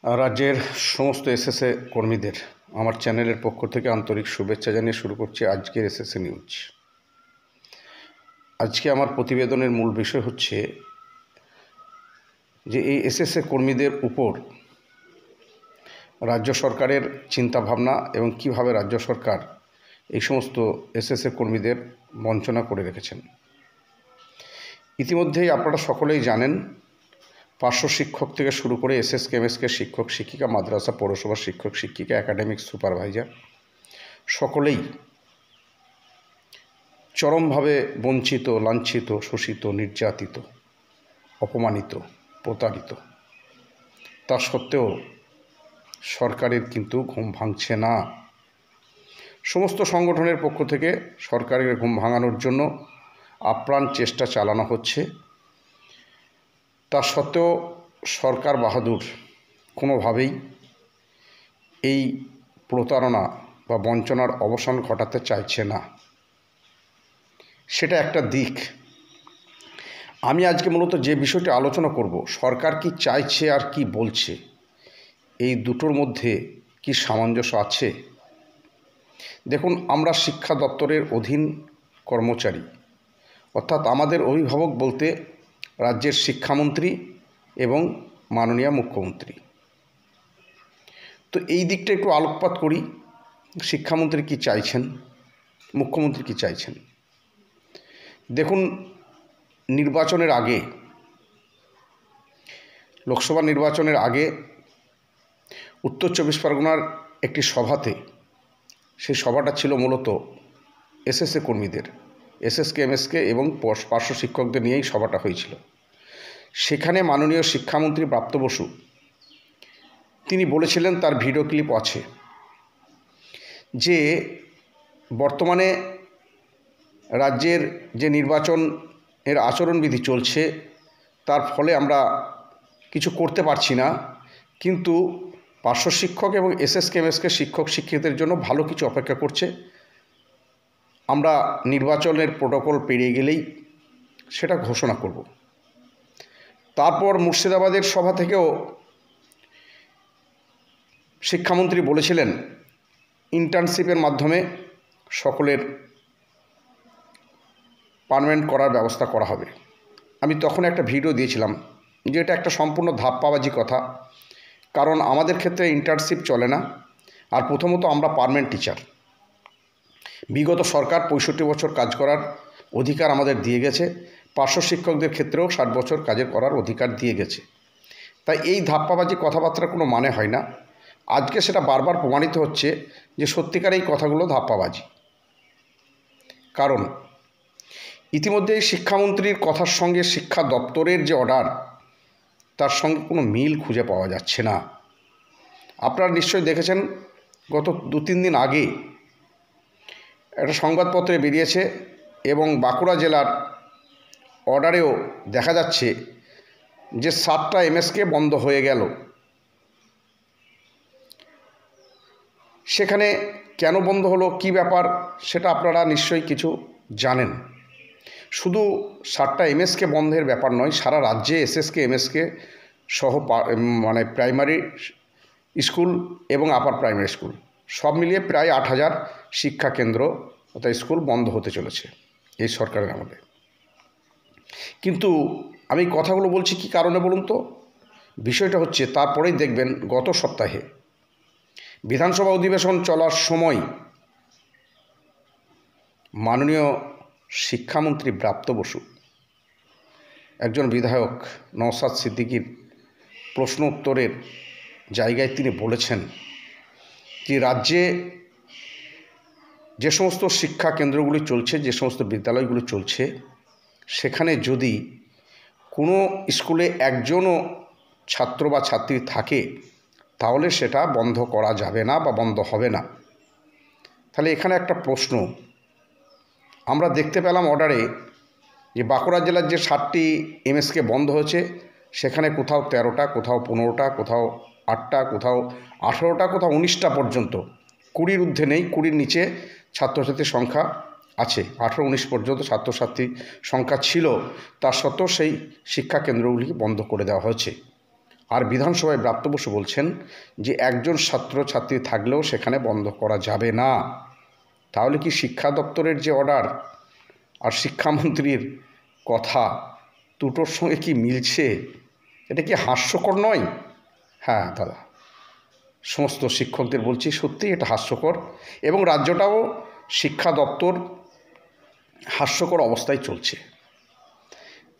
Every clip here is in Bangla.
রাজ্যের সমস্ত এসএসএ কর্মীদের আমার চ্যানেলের পক্ষ থেকে আন্তরিক শুভেচ্ছা জানিয়ে শুরু করছি আজকের এসএসএ নিউজ। আজকে আমার প্রতিবেদনের মূল বিষয় হচ্ছে যে এই এসএসএ কর্মীদের উপর রাজ্য সরকারের চিন্তাভাবনা এবং কিভাবে রাজ্য সরকার এই সমস্ত এসএসএ কর্মীদের বঞ্চনা করে রেখেছেন। ইতিমধ্যেই আপনারা সকলেই জানেন, পার্শ্ব শিক্ষক থেকে শুরু করে এসএসকে এমএসকে শিক্ষক শিক্ষিকা, মাদ্রাসা পৌরসভার শিক্ষক শিক্ষিকা, একাডেমিক সুপারভাইজার সকলেই চরমভাবে বঞ্চিত, লাঞ্ছিত, শোষিত, নির্যাতিত, অপমানিত, প্রতারিত। তা সত্ত্বেও সরকারের কিন্তু ঘুম ভাঙছে না। সমস্ত সংগঠনের পক্ষ থেকে সরকারের ঘুম ভাঙানোর জন্য আপ্রাণ চেষ্টা চালানো হচ্ছে। তা সত্ত্বেও সরকার বাহাদুর কোনোভাবেই এই প্রতারণা বা বঞ্চনার অবসান ঘটাতে চাইছে না। সেটা একটা দিক। আমি আজকে মূলত যে বিষয়টি আলোচনা করব, সরকার কি চাইছে আর কি বলছে, এই দুটোর মধ্যে কি সামঞ্জস্য আছে। দেখুন, আমরা শিক্ষা দপ্তরের অধীন কর্মচারী, অর্থাৎ আমাদের অভিভাবক বলতে রাজ্যের শিক্ষামন্ত্রী এবং মাননীয় মুখ্যমন্ত্রী। তো এই দিকটা একটু আলোকপাত করি। শিক্ষামন্ত্রী কি চাইছেন, মুখ্যমন্ত্রী কি চাইছেন। দেখুন, নির্বাচনের আগে, লোকসভা নির্বাচনের আগে উত্তর চব্বিশ পরগনার একটি সভাতে, সেই সভাটা ছিল মূলত এসএসএ কর্মীদের, এসএসকে এমএসকে এবং পার্শ্ব শিক্ষকদের নিয়েই সভাটা হয়েছিল। সেখানে মাননীয় শিক্ষামন্ত্রী ব্রাত্য বসু তিনি বলেছিলেন, তার ভিডিও ক্লিপ আছে, যে বর্তমানে রাজ্যের যে নির্বাচনের আচরণবিধি চলছে তার ফলে আমরা কিছু করতে পারছি না, কিন্তু পার্শ্ব শিক্ষক এবং এসএসকে এমএসকে শিক্ষক শিক্ষিকাদের জন্য ভালো কিছু অপেক্ষা করছে। আমরা নির্বাচনের প্রোটোকল পেরিয়ে গেলেই সেটা ঘোষণা করব। তারপর মুর্শিদাবাদের সভা থেকেও শিক্ষামন্ত্রী বলেছিলেন, ইন্টার্নশিপের মাধ্যমে সকলের পার্মানেন্ট করার ব্যবস্থা করা হবে। আমি তখন একটা ভিডিও দিয়েছিলাম যে এটা একটা সম্পূর্ণ ধাপ্পাবাজি কথা, কারণ আমাদের ক্ষেত্রে ইন্টার্নশিপ চলে না। আর প্রথমত আমরা পার্মানেন্ট টিচার, বিগত সরকার ৬৫ বছর কাজ করার অধিকার আমাদের দিয়ে গেছে। পার্শ্ব শিক্ষকদের ক্ষেত্রেও ৬০ বছর কাজের করার অধিকার দিয়ে গেছে। তাই এই ধাপ্পাবাজি কথাবার্তার কোনো মানে হয় না। আজকে সেটা বারবার প্রমাণিত হচ্ছে যে সত্যিকার এই কথাগুলো ধাপ্পাবাজি। কারণ ইতিমধ্যে শিক্ষামন্ত্রীর কথার সঙ্গে শিক্ষা দপ্তরের যে অর্ডার, তার সঙ্গে কোনো মিল খুঁজে পাওয়া যাচ্ছে না। আপনারা নিশ্চয়ই দেখেছেন, গত ২-৩ দিন আগে একটা সংবাদপত্রে বেরিয়েছে এবং বাঁকুড়া জেলার অর্ডারেও দেখা যাচ্ছে যে 7টা এমএসকে বন্ধ হয়ে গেল। সেখানে কেন বন্ধ হলো, কি ব্যাপার, সেটা আপনারা নিশ্চয়ই কিছু জানেন। শুধু 7টা এমএসকে বন্ধের ব্যাপার নয়, সারা রাজ্যে এসএসকে এমএসকে সহ মানে প্রাইমারি স্কুল এবং আপার প্রাইমারি স্কুল সব মিলিয়ে প্রায় 8,000 শিক্ষাকেন্দ্র অর্থাৎ স্কুল বন্ধ হতে চলেছে এই সরকারের আমলে। কিন্তু আমি কথাগুলো বলছি কি কারণে বলুন তো। বিষয়টা হচ্ছে, তারপরেই দেখবেন গত সপ্তাহে বিধানসভা অধিবেশন চলার সময় মাননীয় শিক্ষামন্ত্রী ব্রাত্য বসু একজন বিধায়ক নওশাদ সিদ্দিকীর প্রশ্ন উত্তরের জায়গায় তিনি বলেছেন যে রাজ্যে যে সমস্ত শিক্ষা কেন্দ্রগুলি চলছে, যে সমস্ত বিদ্যালয়গুলি চলছে, সেখানে যদি কোনো স্কুলে একজনও ছাত্র বা ছাত্রী থাকে তাহলে সেটা বন্ধ করা যাবে না বা বন্ধ হবে না। তাহলে এখানে একটা প্রশ্ন আমরা দেখতে পেলাম অর্ডারে, যে বাঁকুড়া জেলার যে 7টি এমএসকে বন্ধ হয়েছে, সেখানে কোথাও 13টা, কোথাও 15টা, কোথাও 8টা, কোথাও 18টা, কোথাও 19টা পর্যন্ত, 20-র ঊর্ধ্বে নেই, 20-র নিচে ছাত্রছাত্রীর সংখ্যা আছে। 18-19 পর্যন্ত ছাত্রছাত্রীর সংখ্যা ছিল, তা সত্ত্বেও সেই শিক্ষা কেন্দ্রগুলি বন্ধ করে দেওয়া হয়েছে। আর বিধানসভায় ব্রাত্য বসু বলছেন যে একজন ছাত্রছাত্রী থাকলেও সেখানে বন্ধ করা যাবে না। তাহলে কি শিক্ষা দপ্তরের যে অর্ডার আর শিক্ষামন্ত্রীর কথা দুটোর সঙ্গে কি মিলছে? এটা কি হাস্যকর নয়? হ্যাঁ দাদা, সমস্ত শিক্ষকদের বলছি, সত্যিই এটা হাস্যকর, এবং রাজ্যটাও শিক্ষা দপ্তর হাস্যকর অবস্থায় চলছে।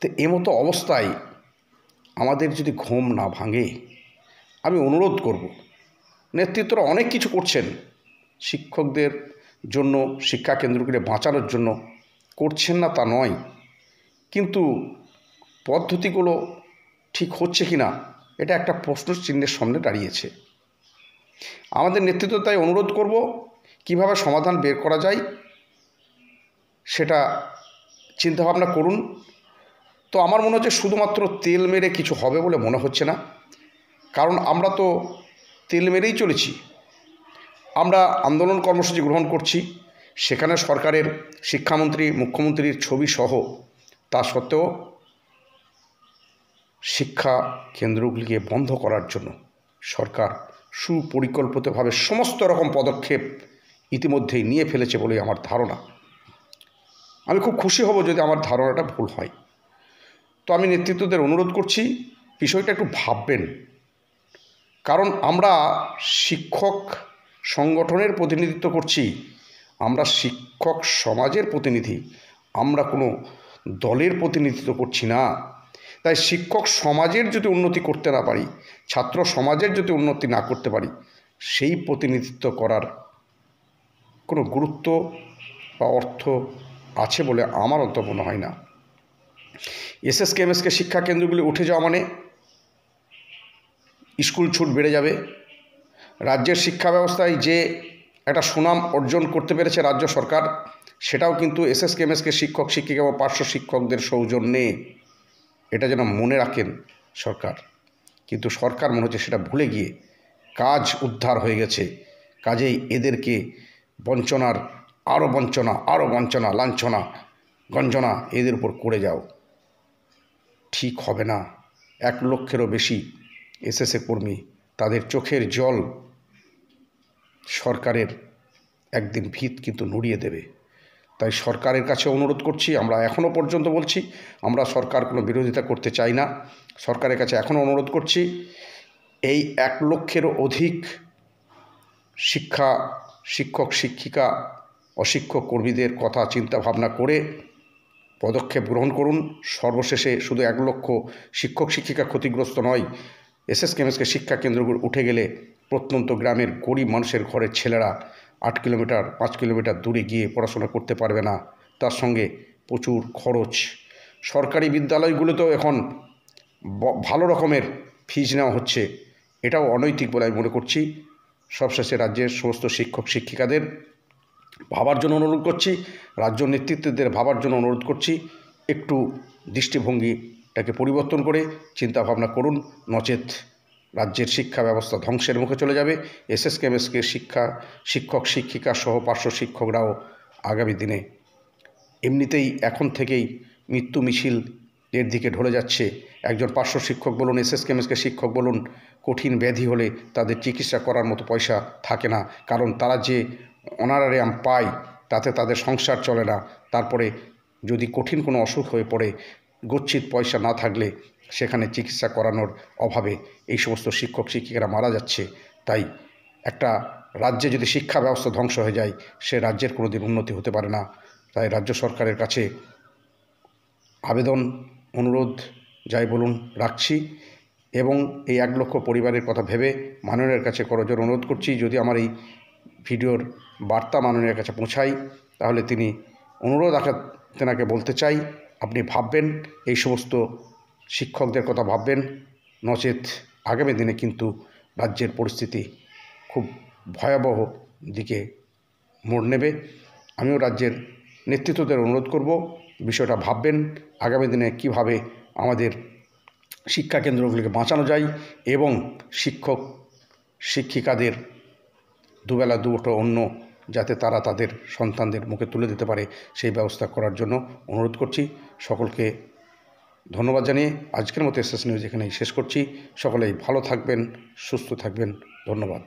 তো এমতো অবস্থায় আমাদের যদি ঘুম না ভাঙে, আমি অনুরোধ করব, নেতৃত্বরা অনেক কিছু করছেন শিক্ষকদের জন্য, শিক্ষা কেন্দ্রগুলি বাঁচানোর জন্য, করছেন না তা নয়, কিন্তু পদ্ধতিগুলো ঠিক হচ্ছে কি না এটা একটা প্রশ্ন চিহ্নের সামনে দাঁড়িয়েছে। আমাদের নেতৃত্ব তাই অনুরোধ করব, কিভাবে সমাধান বের করা যায় সেটা চিন্তাভাবনা করুন। তো আমার মনে হচ্ছে শুধুমাত্র তেল মেরে কিছু হবে বলে মনে হচ্ছে না, কারণ আমরা তো তেল মেরেই চলেছি। আমরা আন্দোলন কর্মসূচি গ্রহণ করছি, সেখানে সরকারের শিক্ষামন্ত্রী, মুখ্যমন্ত্রীর ছবি সহ, তা সত্ত্বেও শিক্ষা কেন্দ্রগুলিকে বন্ধ করার জন্য সরকার সুপরিকল্পিতভাবে সমস্ত রকম পদক্ষেপ ইতিমধ্যেই নিয়ে ফেলেছে বলেই আমার ধারণা। আমি খুব খুশি হব যদি আমার ধারণাটা ভুল হয়। তো আমি নেতৃত্বদের অনুরোধ করছি, বিষয়টা একটু ভাববেন, কারণ আমরা শিক্ষক সংগঠনের প্রতিনিধিত্ব করছি, আমরা শিক্ষক সমাজের প্রতিনিধি, আমরা কোনো দলের প্রতিনিধিত্ব করছি না। তাই শিক্ষক সমাজের যদি উন্নতি করতে না পারি, ছাত্র সমাজের যদি উন্নতি না করতে পারি, সেই প্রতিনিধিত্ব করার কোনো গুরুত্ব বা অর্থ আছে বলে আমার অন্তত মনে হয় না। এসএসকে এমএসকে শিক্ষা কেন্দ্রগুলি উঠে যাওয়া মানে স্কুল ছুট বেড়ে যাবে। রাজ্যের শিক্ষা ব্যবস্থায় যে একটা সুনাম অর্জন করতে পেরেছে রাজ্য সরকার, সেটাও কিন্তু এসএসকে এমএসকে শিক্ষক শিক্ষিকা এবং পার্শ্ব শিক্ষকদের সৌজন্যে, এটা যেন মনে রাখেন সরকার। কিন্তু সরকার মনে হচ্ছে সেটা ভুলে গিয়ে কাজ উদ্ধার হয়ে গেছে, কাজেই এদেরকে বঞ্চনার আরও বঞ্চনা, আরও বঞ্চনা, লাঞ্ছনা, গঞ্জনা এদের উপর করে যাও, ঠিক হবে না। 1 লক্ষেরও বেশি এসএসএ কর্মী, তাদের চোখের জল সরকারের একদিন ভিত কিন্তু নুড়িয়ে দেবে। তাই সরকারের কাছে অনুরোধ করছি, আমরা এখনও পর্যন্ত বলছি, আমরা সরকার কোনো বিরোধিতা করতে চাই না, সরকারের কাছে এখনও অনুরোধ করছি, এই 1 লক্ষেরও অধিক শিক্ষক শিক্ষিকা অশিক্ষক কর্মীদের কথা চিন্তা ভাবনা করে পদক্ষেপ গ্রহণ করুন। সর্বশেষে শুধু 1 লক্ষ শিক্ষক শিক্ষিকা ক্ষতিগ্রস্ত নয়, এসএসকে এমএসকে শিক্ষা কেন্দ্রগুলো উঠে গেলে প্রত্যন্ত গ্রামের গরিব মানুষের ঘরের ছেলেরা 8 কিলোমিটার 5 কিলোমিটার দূরে গিয়ে পড়াশোনা করতে পারবে না, তার সঙ্গে প্রচুর খরচ। সরকারি বিদ্যালয়গুলোতেও এখন ভালো রকমের ফিজ নেওয়া হচ্ছে, এটাও অনৈতিক বলে আমি মনে করছি। সবশেষে রাজ্যের সমস্ত শিক্ষক শিক্ষিকাদের ভাবার জন্য অনুরোধ করছি, রাজ্য নেতৃত্বদের ভাবার জন্য অনুরোধ করছি, একটু দৃষ্টিভঙ্গিটাকে পরিবর্তন করে চিন্তাভাবনা করুন, নচেত রাজ্যের শিক্ষা ব্যবস্থা ধ্বংসের মুখে চলে যাবে। এসএসকে এমএসকে শিক্ষক শিক্ষিকা সহ পার্শ্ব শিক্ষকরাও আগামী দিনে এমনিতেই এখন থেকেই মৃত্যু মিছিল এর দিকে ঢলে যাচ্ছে। একজন পার্শ্ব শিক্ষক বলুন, এসএসকে এমএসকে শিক্ষক বলুন, কঠিন ব্যাধি হলে তাদের চিকিৎসা করার মতো পয়সা থাকে না, কারণ তারা যে অনারারিয়াম পায় তাতে তাদের সংসার চলে না। তারপরে যদি কঠিন কোনো অসুখ হয়ে পড়ে, গচ্ছিত পয়সা না থাকলে সেখানে চিকিৎসা করানোর অভাবে এই সমস্ত শিক্ষক শিক্ষিকারা মারা যাচ্ছে। তাই একটা রাজ্যে যদি শিক্ষা ব্যবস্থা ধ্বংস হয়ে যায়, সে রাজ্যের কোনো দিন উন্নতি হতে পারে না। তাই রাজ্য সরকারের কাছে আবেদন, অনুরোধ যাই বলুন রাখছি, এবং এই 1 লক্ষ পরিবারের কথা ভেবে মাননীয়ের কাছে করজোর অনুরোধ করছি, যদি আমার এই ভিডিওর বার্তা মাননীয়ের কাছে পৌঁছাই, তাহলে তিনি অনুরোধ তেনাকে বলতে চাই, আপনি ভাববেন, এই সমস্ত শিক্ষকদের কথা ভাববেন, নচেত আগামী দিনে কিন্তু রাজ্যের পরিস্থিতি খুব ভয়াবহ দিকে মোড় নেবে। আমিও রাজ্যের নেতৃত্বদের অনুরোধ করব, বিষয়টা ভাববেন, আগামী দিনে কিভাবে আমাদের শিক্ষা কেন্দ্রগুলিকে বাঁচানো যায় এবং শিক্ষক শিক্ষিকাদের দুবেলা দুটো অন্ন যাতে তারা তাদের সন্তানদের মুখে তুলে দিতে পারে, সেই ব্যবস্থা করার জন্য অনুরোধ করছি। সকলকে ধন্যবাদ জানিয়ে আজকের মতো এসএস নিউজ এখানেই শেষ করছি। সকলেই ভালো থাকবেন, সুস্থ থাকবেন। ধন্যবাদ।